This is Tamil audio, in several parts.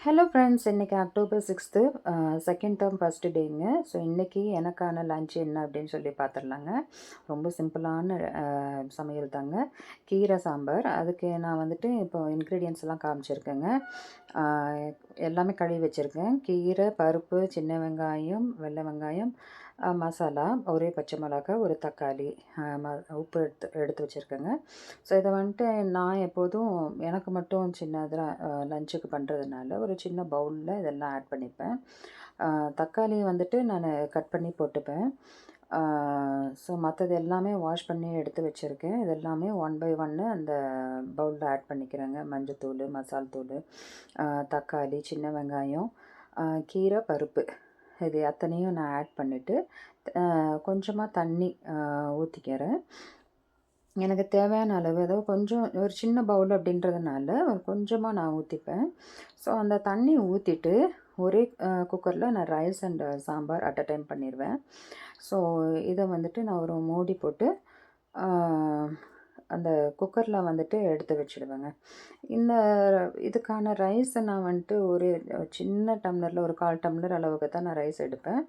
ஹலோ ஃப்ரெண்ட்ஸ், இன்றைக்கி October 6th second term first டேங்க. ஸோ இன்றைக்கி எனக்கான லன்ச் என்ன அப்படின்னு சொல்லி பார்த்துடலாங்க. ரொம்ப சிம்பிளான சமையல் தாங்க. கீரை சாம்பார். அதுக்கு நான் வந்துட்டு இப்போ இன்க்ரீடியன்ஸ் எல்லாம் காமிச்சிருக்கேங்க. எல்லாமே கழுவி வச்சுருக்கேன். கீரை, பருப்பு, சின்ன வெங்காயம், வெள்ளை வெங்காயம், மசாலா, ஒரே பச்சை மிளகாய், ஒரு தக்காளி, உப்பு எடுத்து வச்சுருக்கேங்க. ஸோ இதை வந்துட்டு நான் எப்போதும் எனக்கு மட்டும் சின்னதாக லஞ்சுக்கு பண்ணுறதுனால ஒரு சின்ன பவுலில் இதெல்லாம் ஆட் பண்ணிப்பேன். தக்காளி வந்துட்டு நான் கட் பண்ணி போட்டுப்பேன். ஸோ மற்றது எல்லாமே வாஷ் பண்ணி எடுத்து வச்சுருக்கேன். இது எல்லாமே 1 by 1 அந்த பவுலில் ஆட் பண்ணிக்கிறேங்க. மஞ்சத்தூள், மசால் தூள், தக்காளி, சின்ன வெங்காயம், கீரை, பருப்பு, இது அத்தனையும் நான் ஆட் பண்ணிவிட்டு கொஞ்சமாக தண்ணி ஊற்றிக்கிறேன். எனக்கு தேவையான அளவு, ஏதோ கொஞ்சம் ஒரு சின்ன பவுல் அப்படின்றதுனால கொஞ்சமாக நான் ஊற்றிப்பேன். ஸோ அந்த தண்ணி ஊற்றிட்டு ஒரே குக்கரில் நான் rice and sambar at a time பண்ணிடுவேன். ஸோ இதை வந்துட்டு நான் ஒரு மூடி போட்டு அந்த குக்கரில் வந்துட்டு எடுத்து வச்சுடுவேங்க. இந்த இதுக்கான ரைஸை நான் வந்துட்டு ஒரு சின்ன டம்ளரில் ஒரு 1/4 டம்ளர் அளவுக்கு தான் நான் ரைஸ் எடுப்பேன்.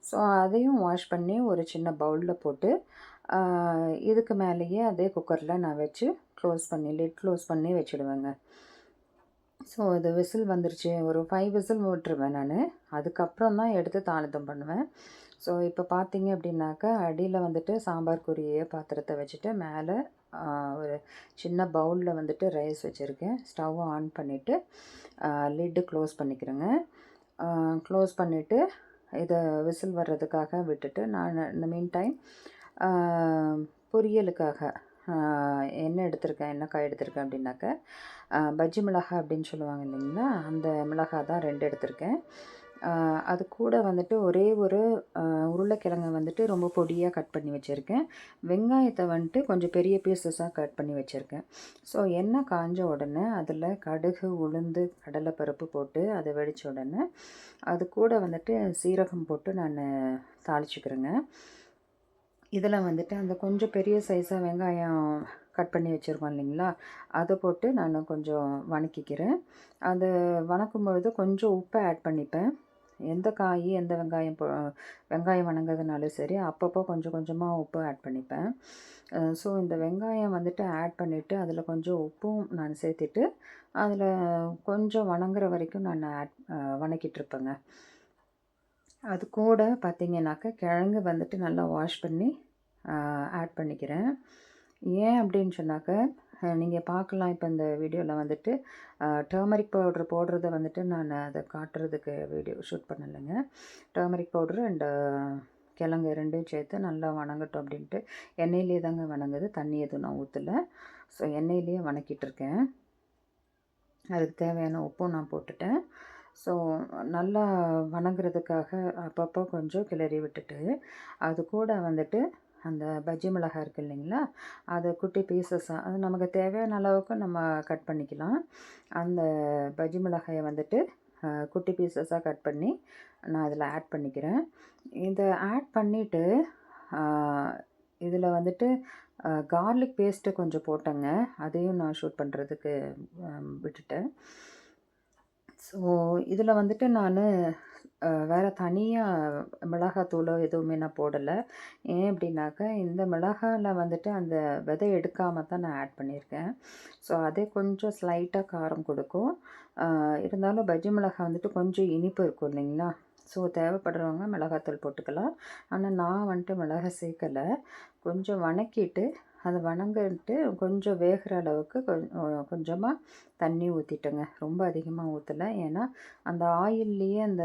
ஸோ அதையும் வாஷ் பண்ணி ஒரு சின்ன பவுலில் போட்டு இதுக்கு மேலேயே அதே குக்கரில் நான் வச்சு லிட் க்ளோஸ் பண்ணி வச்சுடுவேங்க. ஸோ இது விசில் வந்துருச்சு, ஒரு 5 விசில் விட்டுருவேன் நான். அதுக்கப்புறம் தான் எடுத்து தாளிதம் பண்ணுவேன். ஸோ இப்போ பார்த்தீங்க அப்படின்னாக்கா, அடியில் வந்துட்டு சாம்பார்க்குரிய பாத்திரத்தை வச்சுட்டு மேலே ஒரு சின்ன பவுலில் வந்துட்டு ரைஸ் வச்சுருக்கேன். ஸ்டவ் ஆன் பண்ணிவிட்டு லிட்டு க்ளோஸ் பண்ணிக்கிறேங்க. க்ளோஸ் பண்ணிவிட்டு இதை விசில் வர்றதுக்காக விட்டுட்டு நான் இந்த மீன் டைம் பொரியலுக்காக என்ன காய் எடுத்திருக்கேன் அப்படின்னாக்க, பஜ்ஜி மிளகாய் அப்படின்னு சொல்லுவாங்க இல்லைங்களா, அந்த மிளகாய் தான் 2 எடுத்திருக்கேன். அது கூட வந்துட்டு ஒரே ஒரு உருளைக்கிழங்கை வந்துட்டு ரொம்ப பொடியாக கட் பண்ணி வச்சுருக்கேன். வெங்காயத்தை வந்துட்டு கொஞ்சம் பெரிய பீசஸாக கட் பண்ணி வச்சுருக்கேன். ஸோ எண்ணெய் காஞ்ச உடனே அதில் கடுகு, உளுந்து, கடலைப்பருப்பு போட்டு அதை வெடித்த உடனே அது கூட வந்துட்டு சீரகம் போட்டு நான் தாளிச்சுக்கிறேங்க. இதில் வந்துட்டு அந்த கொஞ்சம் பெரிய சைஸாக வெங்காயம் கட் பண்ணி வச்சுருக்கோம் இல்லைங்களா, அதை போட்டு நான் கொஞ்சம் வணக்கிக்கிறேன். அது வணக்கும் பொழுது கொஞ்சம் உப்பை ஆட் பண்ணிப்பேன். எந்த காய், எந்த வெங்காயம் வணங்குறதுனாலும் சரி, அப்பப்போ கொஞ்சம் கொஞ்சமாக உப்பு ஆட் பண்ணிப்பேன். ஸோ இந்த வெங்காயம் வந்துட்டு ஆட் பண்ணிவிட்டு அதில் கொஞ்சம் உப்பும் நான் சேர்த்துட்டு அதில் கொஞ்சம் வணங்குற வரைக்கும் நான் வணக்கிட்டுருப்பேங்க. அது கூட பார்த்திங்கனாக்கா கிழங்கு வந்துட்டு நல்லா வாஷ் பண்ணி ஆட் பண்ணிக்கிறேன். ஏன் அப்படின்னு சொன்னாக்க, நீங்கள் பார்க்கலாம், இப்போ இந்த வீடியோவில் வந்துட்டு டர்மரிக் பவுட்ரு போடுறத வந்துட்டு நான் அதை காட்டுறதுக்கு வீடியோ ஷூட் பண்ணலைங்க. டர்மரிக் பவுட்ரு அண்டு கிழங்கு 2யும் சேர்த்து நல்லா வணங்கட்டும் அப்படின்ட்டு எண்ணெயிலே தாங்க வணங்குது, தண்ணி எதுவும் நான் ஊற்றலை. ஸோ எண்ணெயிலேயே வணக்கிட்டுருக்கேன். அதுக்கு தேவையான உப்பும் நான் போட்டுட்டேன். ஸோ நல்லா வணங்குறதுக்காக அப்பப்போ கொஞ்சம் கிளறி விட்டுட்டு, அது கூட வந்துட்டு அந்த பஜ்ஜி மிளகாய் இருக்குது இல்லைங்களா, அதை குட்டி பீசஸாக, அது நமக்கு தேவையான அளவுக்கு நம்ம கட் பண்ணிக்கலாம். அந்த பஜ்ஜி மிளகாயை வந்துட்டு குட்டி பீசஸாக கட் பண்ணி நான் அதில் ஆட் பண்ணிக்கிறேன். இதை ஆட் பண்ணிவிட்டு இதில் வந்துட்டு கார்லிக் பேஸ்ட்டு கொஞ்சம் போட்டேங்க. அதையும் நான் ஷூட் பண்ணுறதுக்கு விட்டுட்டேன். ஸோ இதில் வந்துட்டு நான் வேறு தனியாக மிளகாத்தூளோ எதுவுமே நான் போடலை. ஏன் அப்படின்னாக்கா, இந்த மிளகாயில் வந்துட்டு அந்த விதை எடுக்காமல் தான் நான் ஆட் பண்ணியிருக்கேன். ஸோ அதே கொஞ்சம் ஸ்லைட்டாக காரம் கொடுக்கும். இருந்தாலும் பஜ்ஜி மிளகாய் வந்துட்டு கொஞ்சம் இனிப்பு இருக்கும் இல்லைங்களா, ஸோ தேவைப்படுறவங்க மிளகாத்தூள் போட்டுக்கலாம். ஆனால் நான் வந்துட்டு மிளகாய் சேர்க்கலை. கொஞ்சம் வணக்கிட்டு அதை வணங்கிட்டு கொஞ்சம் வேகிற அளவுக்கு கொஞ்சமாக தண்ணி ஊற்றிட்டேங்க. ரொம்ப அதிகமாக ஊற்றலை, ஏன்னா அந்த ஆயில்லையே அந்த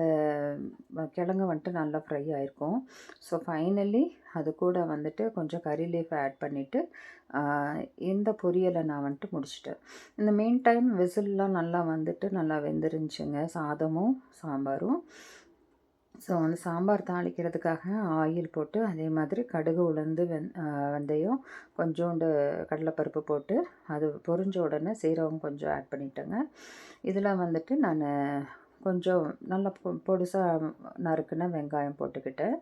கிழங்கு வந்துட்டு நல்லா ஃப்ரை ஆகிருக்கும். ஸோ ஃபைனலி அது கூட வந்துட்டு கொஞ்சம் கறி லீஃப் ஆட் பண்ணிவிட்டு இந்த பொரியலை நான் வந்துட்டு முடிச்சிட்டேன். இந்த மெயின் டைம் விசில்லாம் நல்லா வந்துட்டு நல்லா வெந்துருந்துச்சுங்க, சாதமும் சாம்பாரும். ஸோ அந்த சாம்பார் தாளிக்கிறதுக்காக ஆயில் போட்டு அதே மாதிரி கடுகு, உளுந்து, வெந்தயம், கொஞ்சோண்டு கடலைப்பருப்பு போட்டு அது பொரிஞ்ச உடனே சீரகம் கொஞ்சம் ஆட் பண்ணிட்டேங்க. இதில் வந்துட்டு நான் கொஞ்சம் நல்லா பொடிசாக நறுக்குன வெங்காயம் போட்டுக்கிட்டேன்.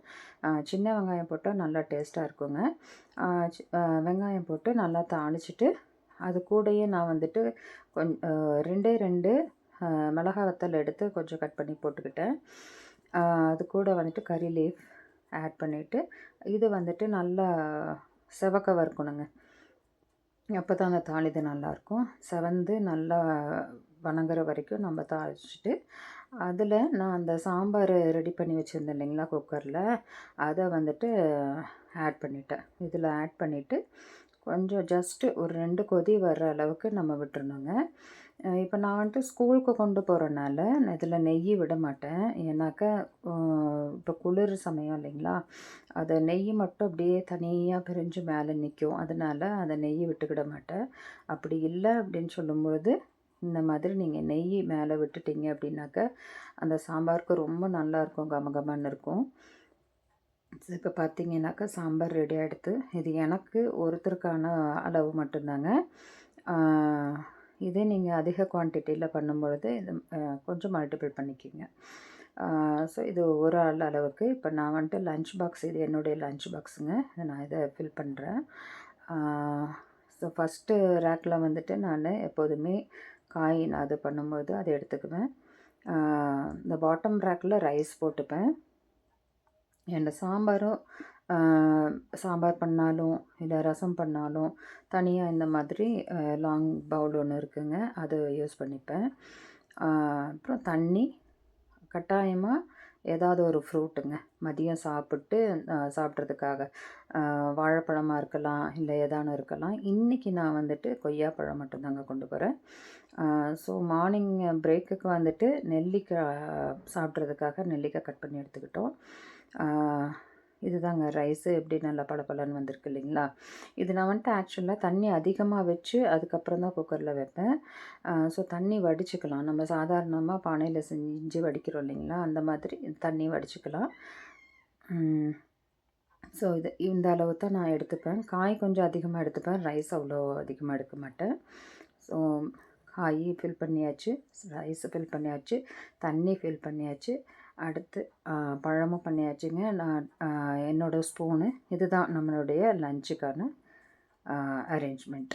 சின்ன வெங்காயம் போட்டால் நல்லா டேஸ்ட்டாக இருக்குங்க. வெங்காயம் போட்டு நல்லா தாளிச்சிட்டு அது கூடயே நான் வந்துட்டு 2 2 மிளகா வத்தல் எடுத்து கொஞ்சம் கட் பண்ணி போட்டுக்கிட்டேன். அது கூட வந்துட்டு கறி லீஃப் ஆட் பண்ணிவிட்டு, இது வந்துட்டு நல்லா செவக்க வறுக்கணுங்க. அப்போ தான் அந்த தாளிது நல்லாயிருக்கும். செவந்து நல்லா வணங்குற வரைக்கும் நம்ம தாளிச்சுட்டு, அதில் நான் அந்த சாம்பார் ரெடி பண்ணி வச்சுருந்தேன் இல்லைங்களா குக்கரில், அதை வந்துட்டு ஆட் பண்ணிட்டேன். இதில் ஆட் பண்ணிவிட்டு கொஞ்சம் ஜஸ்ட்டு ஒரு 2 கொதி வர்ற அளவுக்கு நம்ம விட்டுறணுங்க. இப்போ நான் வந்துட்டு ஸ்கூலுக்கு கொண்டு போகிறனால நான் இதில் நெய் விட மாட்டேன். ஏன்னாக்கா இப்போ குளிர் சமயம் இல்லைங்களா, அதை நெய் மட்டும் அப்படியே தனியாக பிரிஞ்சு மேலே நிற்கும். அதனால அதை நெய் விட்டுக்கிட மாட்டேன். அப்படி இல்லை அப்படின்னு சொல்லும்பொழுது இந்த மாதிரி நீங்கள் நெய் மேலே விட்டுட்டீங்க அப்படின்னாக்கா அந்த சாம்பாருக்கு ரொம்ப நல்லாயிருக்கும், கமகமன்னு இருக்கும். இப்போ பார்த்தீங்கன்னாக்கா சாம்பார் ரெடி ஆகிடுது. இது எனக்கு ஒருத்தருக்கான அளவு மட்டும்தாங்க. இதே நீங்கள் அதிக குவான்டிட்டியில் பண்ணும்பொழுது இது கொஞ்சம் மல்டிபிள் பண்ணிக்கோங்க. ஸோ இது ஒரு ஆள் அளவுக்கு. இப்போ நான் வந்துட்டு லஞ்ச் பாக்ஸ், இது என்னுடைய லஞ்ச் பாக்ஸுங்க. நான் இதை ஃபில் பண்ணுறேன். ஸோ ஃபஸ்ட்டு ரேக்கில் வந்துட்டு நான் எப்போதுமே காய் நான் அது பண்ணும்போது அதை எடுத்துக்குவேன். இந்த பாட்டம் ரேக்கில் ரைஸ் போட்டுப்பேன். இந்த சாம்பாரும் சாம்பார் பண்ணாலும் இல்லை ரசம் பண்ணாலும் தனியாக இந்த மாதிரி லாங் பவுல் ஒன்று இருக்குங்க, அது யூஸ் பண்ணிப்பேன். அப்புறம் தண்ணி கட்டாயமாக ஏதாவது ஒரு ஃப்ரூட்டுங்க மதியம் சாப்பிட்டு சாப்பிட்றதுக்காக வாழைப்பழமாக இருக்கலாம், இல்லை ஏதானு இருக்கலாம். இன்றைக்கி நான் வந்துட்டு கொய்யாப்பழம் மட்டும்தாங்க கொண்டு போகிறேன். ஸோ மார்னிங் பிரேக்குக்கு வந்துட்டு நெல்லிக்காய் சாப்பிட்றதுக்காக நெல்லிக்காய் கட் பண்ணி எடுத்துக்கிட்டோம். இதுதாங்க ரைஸு எப்படி நல்லா பளபளன்னு வந்திருக்கு இல்லைங்களா. இது நான் வந்துட்டு ஆக்சுவலாக தண்ணி அதிகமாக வச்சு அதுக்கப்புறம் தான் குக்கரில் வைப்பேன். ஸோ தண்ணி வடிச்சுக்கலாம். நம்ம சாதாரணமாக பானையில் செஞ்சு வடிக்கிறோம் இல்லைங்களா, அந்த மாதிரி தண்ணி வடிச்சுக்கலாம். ஸோ இது இந்த அளவு தான் நான் எடுத்துப்பேன். காய் கொஞ்சம் அதிகமாக எடுத்துப்பேன், ரைஸ் அவ்வளோ அதிகமாக எடுக்க மாட்டேன். ஸோ காய் ஃபில் பண்ணியாச்சு, ரைஸு ஃபில் பண்ணியாச்சு, தண்ணி ஃபில் பண்ணியாச்சு. அடுத்து பழமும் பண்ணியாச்சுங்க. நான் என்னோடய ஸ்பூனு இதுதான் நம்மளுடைய லஞ்சுக்கான அரேஞ்ச்மெண்ட்.